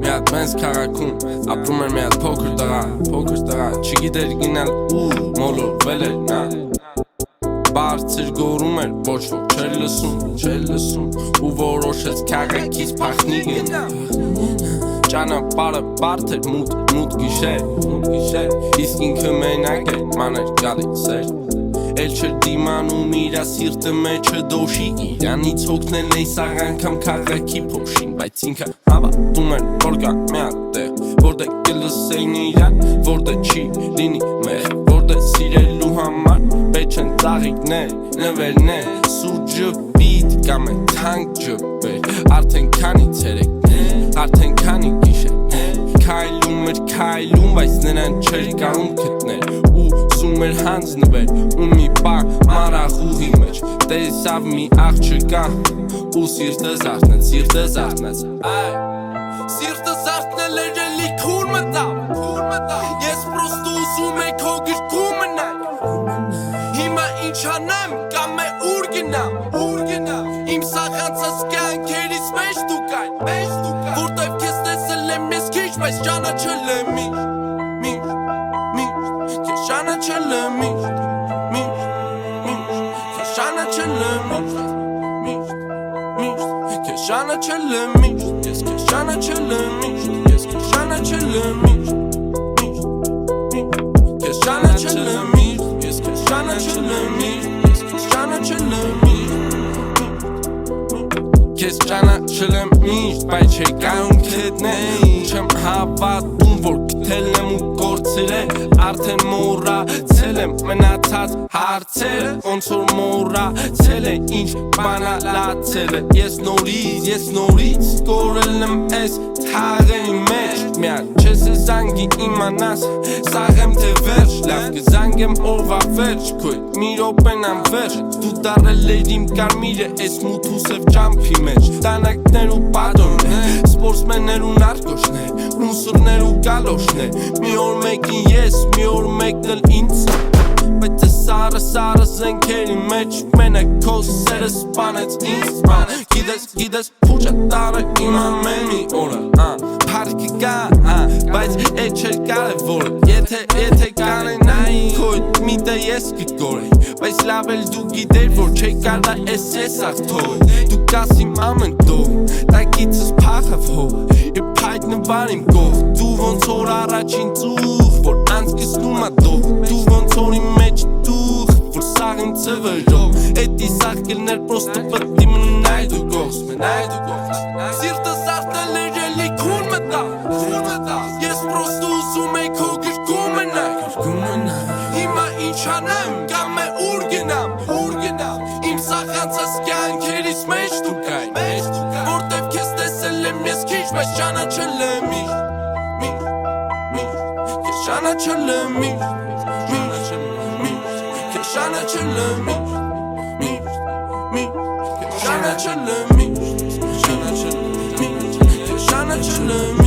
Միատ մենց քաղաքում ապրում էր միատ փոքր տղա չգիտեր գնալ ու մոլորվել էր նա բարձր գոռում էր ոչ ոք չէր լսում ու որոշեց քաղաքից փախնի գնալ ճանապարհը բարդ էր մութ գիշեր իսկ ինքը մենակ էր մանր գալիս էր Էլ չէր դիմանում իրա սիրտը մեջը դոշի Իրանից հոգնել էի սաղ անգամ քաղաքի փոշին Բայց ինքը հավատում էր որ կա միատ տեղ Որտեղ կլսեին իրան որտեղ չի լինի մեղ Որտեղ սիրելու համար պետք չեն ծաղիկներ նվերներ Սուրջը պիտ կամ է թանկ ջպեր Արդեն քանի ցերեկներ արդեն քանի գիշերներ Քայլում էր քայլում բայց նրան չէր կարում գտնել Սում էր հանձնվել ու մի պահ մարախուհի մեջ Տեսավ մի աղջկա ու սիրտը զարթնեց Սիրտը զարթնել էր էլի քուր մտավ Ես պրոստը ուզում եի քո գրկում մնալ Հիմա ինչ անեմ կամ է ուր գնամ Իմ սաղանցած կյանքերից մեջ դու կայն Որտև քեզ տեսել եմ ես քիչ բայց ճանաչել եմ միշտ Ճանաչել եմ միշտ Քեզ ճանաչել եմ միշտ Ես քեզ ճանաչել եմ միշտ Ես քեզ ճանաչել եմ միշտ Քեզ ճանաչել եմ միշտ Ես քեզ ճանաչել եմ միշտ Ես քեզ ճանաչել եմ միշտ Քեզ ճանաչել եմ միշտ Բայց չի կարում գտնել Չեմ հավատում որ գտել եմ ու կորցրել Արդեն մոռացել եմ մնացած հարցերը Ոնց որ մոռացել է ինչ բանալացել է Ես նորից կորել եմ էս թաղերի մեջ Միան չես զանգի իմանաս սաղեմ թե վերջ Լավ կզանգեմ օրվա վերջ Քույր մի րոպեն անվերջ Դու դարել էր իմ կարմիրը էս մութ ու սև ճամփի մեջ Տանակներ ու պատոններ Սպորտսմեններ ու նարկոշներ Ռուսուրներ ու գալոշներ Մի օր մեկին ես, մի օր մեկն էլ ինձ Բայց է սարը զենքերի մեջ Մենակ քո սերը սպանեց ինձ Գիտես փուչը տարը իմ ամեն մի օրը Փառքը կա, բայց էդ չէր կարևորը Եթե կանենայի քոյդ միտը ես կգորեի Բայց լավ էլ դու գիտեր որ չի կարդա ես աղթողը Դու կաս իմ ամեն տող Տակիցս փախավ հողը Իբ հայտնվար իմ կող Դու ոնց որ առաջին ծուղ Որ անցկիսնում ա դող Դու ոնց որ իմ մեջ դուղ Որ սաղ իմ ծվերով Էդի սաղ կլներ պրոստը պտի մնայ դու կողս Սիրտը զարթնել էր էլի քուր մտավ Ես պրոստը ուզում եի քո գրկում մնայ Հիմա ինչ անեմ կամ է ուր գնամ Իմ սաղանցած կյանքերից մեջ դու կայն Որտև քեզ տեսել եմ ես քիչ բայց ճանաչել եմ միշտ Քեզ ճանաչել եմ միշտ Քեզ ճանաչել եմ միշտ Քեզ ճանաչել եմ միշտ Քեզ ճանաչել եմ